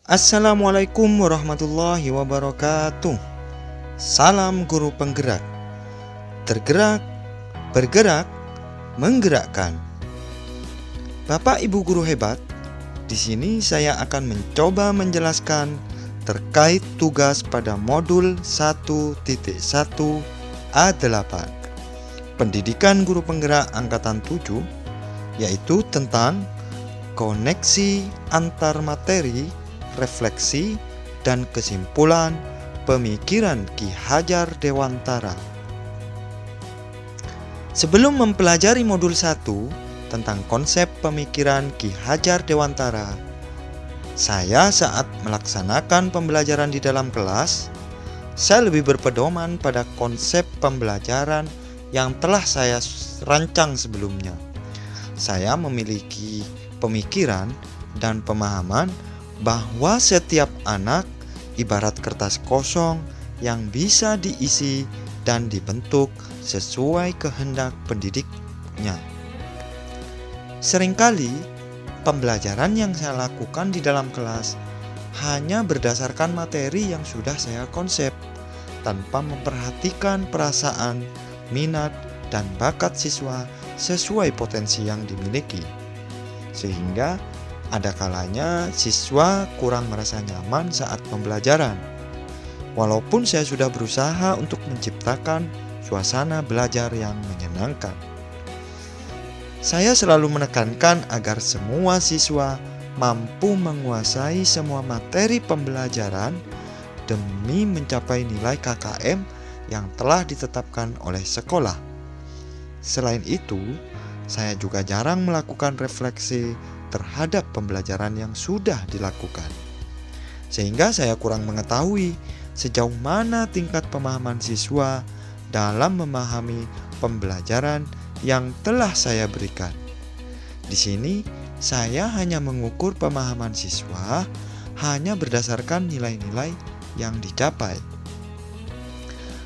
Assalamualaikum warahmatullahi wabarakatuh. Salam guru penggerak. Tergerak, bergerak, menggerakkan. Bapak Ibu guru hebat, di sini saya akan mencoba menjelaskan terkait tugas pada modul 1.1 A8 Pendidikan Guru Penggerak Angkatan 7, yaitu tentang koneksi antar materi, refleksi, dan kesimpulan pemikiran Ki Hajar Dewantara. Sebelum mempelajari modul 1 tentang konsep pemikiran Ki Hajar Dewantara, saya saat melaksanakan pembelajaran di dalam kelas, saya lebih berpedoman pada konsep pembelajaran yang telah saya rancang sebelumnya. Saya memiliki pemikiran dan pemahaman bahwa setiap anak ibarat kertas kosong yang bisa diisi dan dibentuk sesuai kehendak pendidiknya. Seringkali pembelajaran yang saya lakukan di dalam kelas hanya berdasarkan materi yang sudah saya konsep, tanpa memperhatikan perasaan, minat, dan bakat siswa sesuai potensi yang dimiliki. Sehingga ada kalanya siswa kurang merasa nyaman saat pembelajaran. Walaupun saya sudah berusaha untuk menciptakan suasana belajar yang menyenangkan. Saya selalu menekankan agar semua siswa mampu menguasai semua materi pembelajaran demi mencapai nilai KKM yang telah ditetapkan oleh sekolah. Selain itu, saya juga jarang melakukan refleksi terhadap pembelajaran yang sudah dilakukan, sehingga saya kurang mengetahui sejauh mana tingkat pemahaman siswa dalam memahami pembelajaran yang telah saya berikan. Di sini saya hanya mengukur pemahaman siswa hanya berdasarkan nilai-nilai yang dicapai.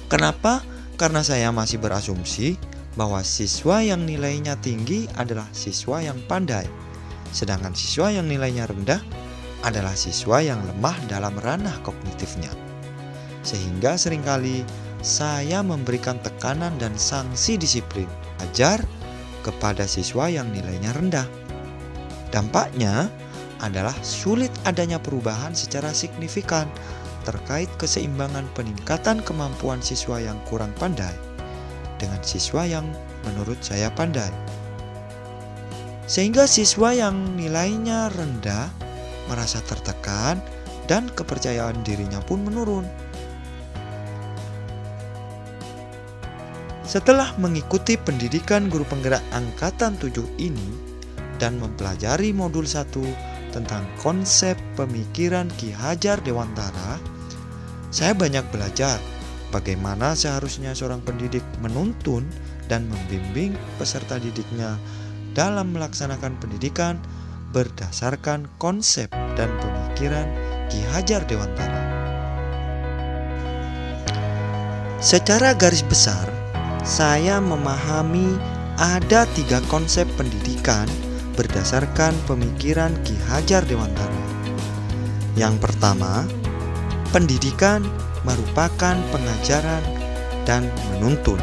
Kenapa? Karena saya masih berasumsi bahwa siswa yang nilainya tinggi adalah siswa yang pandai, sedangkan siswa yang nilainya rendah adalah siswa yang lemah dalam ranah kognitifnya. Sehingga seringkali saya memberikan tekanan dan sanksi disiplin ajar kepada siswa yang nilainya rendah. Dampaknya adalah sulit adanya perubahan secara signifikan terkait keseimbangan peningkatan kemampuan siswa yang kurang pandai dengan siswa yang menurut saya pandai. Sehingga siswa yang nilainya rendah merasa tertekan dan kepercayaan dirinya pun menurun. Setelah mengikuti pendidikan guru penggerak angkatan 7 ini dan mempelajari modul 1 tentang konsep pemikiran Ki Hajar Dewantara, saya banyak belajar bagaimana seharusnya seorang pendidik menuntun dan membimbing peserta didiknya dalam melaksanakan pendidikan berdasarkan konsep dan pemikiran Ki Hajar Dewantara. Secara garis besar, saya memahami ada 3 konsep pendidikan berdasarkan pemikiran Ki Hajar Dewantara. Yang pertama, pendidikan merupakan pengajaran dan menuntun.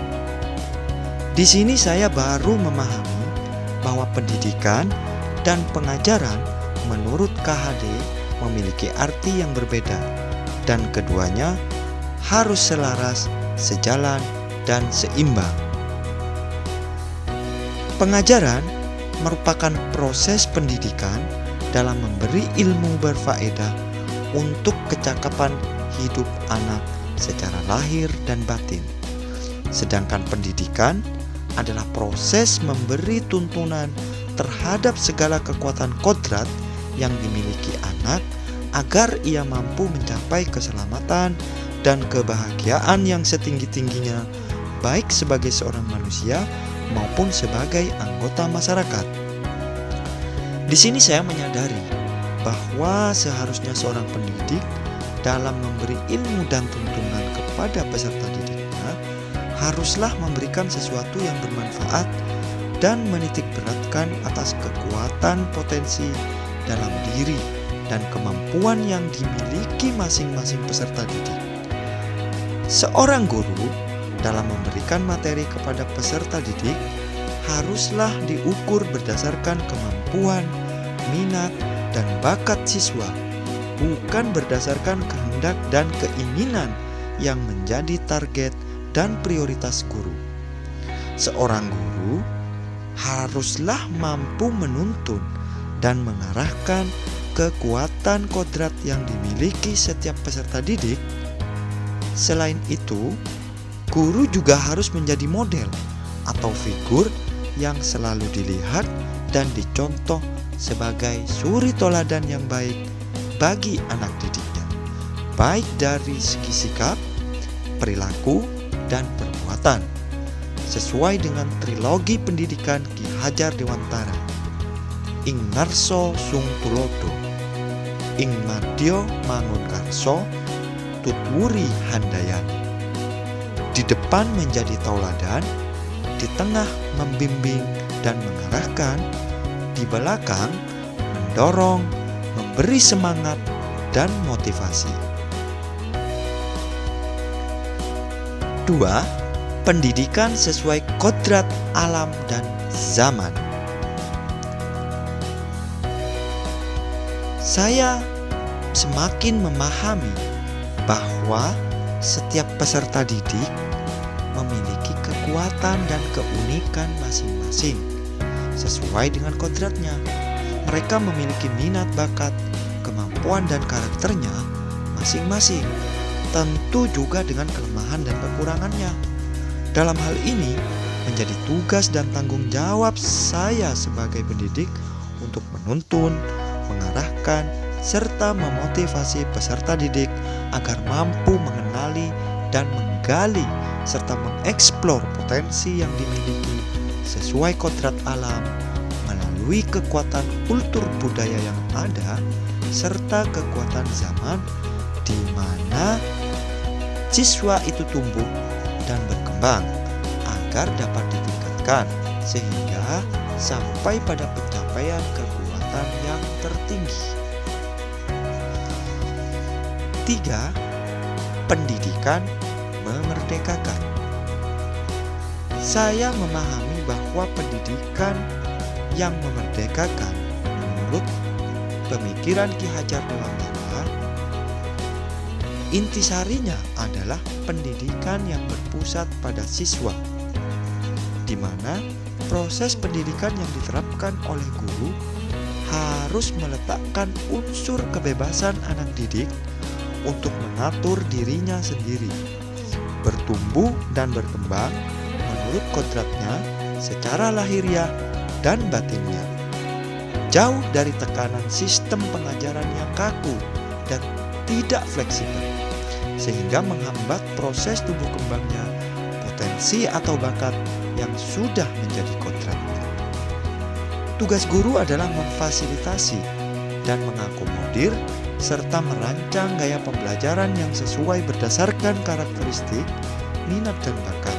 Di sini saya baru memahami bahwa pendidikan dan pengajaran menurut KHD memiliki arti yang berbeda dan keduanya harus selaras, sejalan, dan seimbang. Pengajaran merupakan proses pendidikan dalam memberi ilmu berfaedah untuk kecakapan hidup anak secara lahir dan batin. Sedangkan pendidikan adalah proses memberi tuntunan terhadap segala kekuatan kodrat yang dimiliki anak agar ia mampu mencapai keselamatan dan kebahagiaan yang setinggi-tingginya, baik sebagai seorang manusia maupun sebagai anggota masyarakat. Di sini saya menyadari bahwa seharusnya seorang pendidik dalam memberi ilmu dan tuntunan kepada peserta didiknya haruslah memberikan sesuatu yang bermanfaat dan menitik beratkan atas kekuatan potensi dalam diri dan kemampuan yang dimiliki masing-masing peserta didik. Seorang guru dalam memberikan materi kepada peserta didik haruslah diukur berdasarkan kemampuan, minat, dan bakat siswa, bukan berdasarkan kehendak dan keinginan yang menjadi target dan prioritas guru. Seorang guru haruslah mampu menuntun dan mengarahkan kekuatan kodrat yang dimiliki setiap peserta didik. Selain itu, guru juga harus menjadi model atau figur yang selalu dilihat dan dicontoh sebagai suri toladan yang baik bagi anak didiknya, baik dari segi sikap, perilaku, dan perbuatan, sesuai dengan trilogi pendidikan Ki Hajar Dewantara, Ing Ngarso Sung Tulodo, Ing Madya Mangunkarso, Tutwuri Handayani. Di depan menjadi tauladan, di tengah membimbing dan mengarahkan, di belakang mendorong, memberi semangat dan motivasi. 2. Pendidikan sesuai kodrat alam dan zaman. Saya semakin memahami bahwa setiap peserta didik memiliki kekuatan dan keunikan masing-masing sesuai dengan kodratnya. Mereka memiliki minat, bakat, kemampuan, dan karakternya masing-masing, tentu juga dengan kelemahan dan kekurangannya. Dalam hal ini, menjadi tugas dan tanggung jawab saya sebagai pendidik untuk menuntun, mengarahkan, serta memotivasi peserta didik agar mampu mengenali dan menggali serta mengeksplor potensi yang dimiliki sesuai kodrat alam melalui kekuatan kultur budaya yang ada serta kekuatan zaman di mana siswa itu tumbuh dan berkembang agar dapat ditingkatkan sehingga sampai pada pencapaian kekuatan yang tertinggi. 3. Pendidikan memerdekakan. Saya memahami bahwa pendidikan yang memerdekakan menurut pemikiran Ki Hajar Dewantara, intisarinya adalah pendidikan yang berpusat pada siswa, di mana proses pendidikan yang diterapkan oleh guru harus meletakkan unsur kebebasan anak didik untuk mengatur dirinya sendiri, bertumbuh dan berkembang menurut kodratnya secara lahiriah dan batinnya, jauh dari tekanan sistem pengajaran yang kaku dan tidak fleksibel, sehingga menghambat proses tumbuh kembangnya potensi atau bakat yang sudah menjadi kodratnya. Tugas guru adalah memfasilitasi dan mengakomodir serta merancang gaya pembelajaran yang sesuai berdasarkan karakteristik, minat, dan bakat,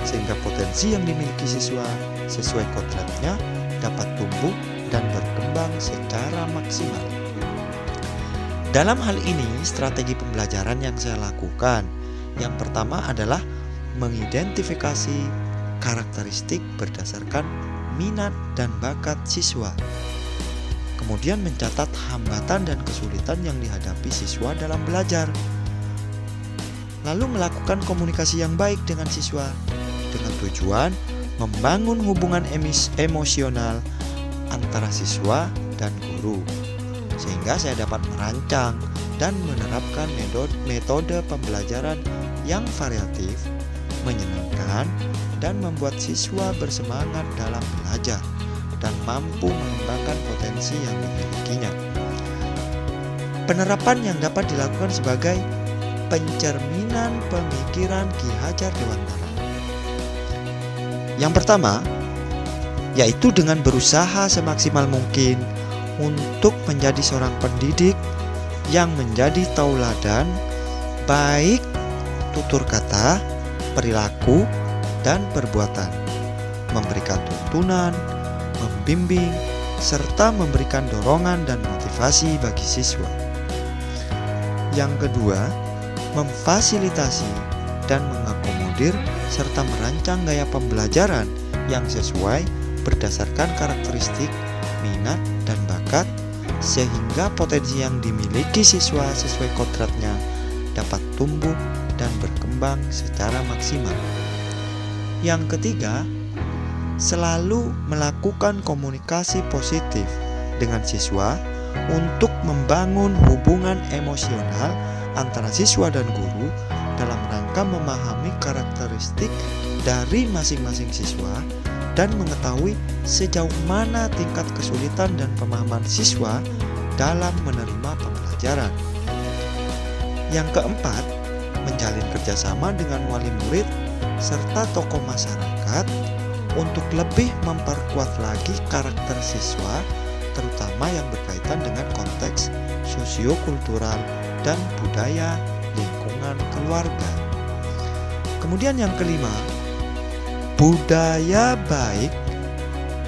sehingga potensi yang dimiliki siswa sesuai kodratnya dapat tumbuh dan berkembang secara maksimal. Dalam hal ini, strategi pembelajaran yang saya lakukan, yang pertama adalah mengidentifikasi karakteristik berdasarkan minat dan bakat siswa. Kemudian mencatat hambatan dan kesulitan yang dihadapi siswa dalam belajar. Lalu melakukan komunikasi yang baik dengan siswa dengan tujuan membangun hubungan emosional antara siswa dan guru, sehingga saya dapat merancang dan menerapkan metode pembelajaran yang variatif, menyenangkan, dan membuat siswa bersemangat dalam belajar dan mampu mengembangkan potensi yang dimilikinya. Penerapan yang dapat dilakukan sebagai pencerminan pemikiran Ki Hajar Dewantara. Yang pertama, yaitu dengan berusaha semaksimal mungkin untuk menjadi seorang pendidik yang menjadi tauladan baik tutur kata, perilaku, dan perbuatan, memberikan tuntunan, membimbing, serta memberikan dorongan dan motivasi bagi siswa. Yang kedua, memfasilitasi dan mengakomodir serta merancang gaya pembelajaran yang sesuai berdasarkan karakteristik, minat, dan bakat, sehingga potensi yang dimiliki siswa sesuai kodratnya dapat tumbuh dan berkembang secara maksimal. Yang ketiga, selalu melakukan komunikasi positif dengan siswa untuk membangun hubungan emosional antara siswa dan guru dalam rangka memahami karakteristik dari masing-masing siswa dan mengetahui sejauh mana tingkat kesulitan dan pemahaman siswa dalam menerima pembelajaran. Yang keempat, menjalin kerjasama dengan wali murid serta tokoh masyarakat untuk lebih memperkuat lagi karakter siswa, terutama yang berkaitan dengan konteks sosiokultural dan budaya lingkungan keluarga. Kemudian yang kelima, budaya baik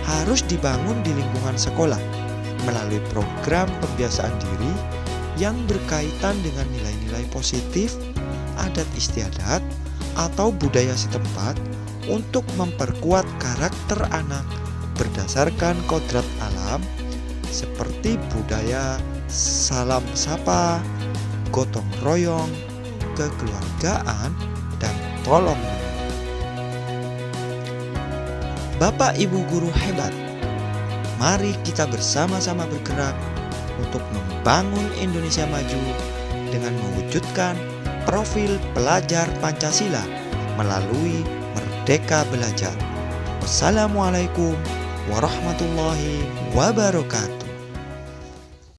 harus dibangun di lingkungan sekolah melalui program pembiasaan diri yang berkaitan dengan nilai-nilai positif, adat istiadat, atau budaya setempat untuk memperkuat karakter anak berdasarkan kodrat alam seperti budaya salam sapa, gotong royong, kekeluargaan, dan tolong menolong. Bapak Ibu guru hebat, mari kita bersama-sama bergerak untuk membangun Indonesia maju dengan mewujudkan profil pelajar Pancasila melalui Merdeka Belajar. Wassalamualaikum warahmatullahi wabarakatuh.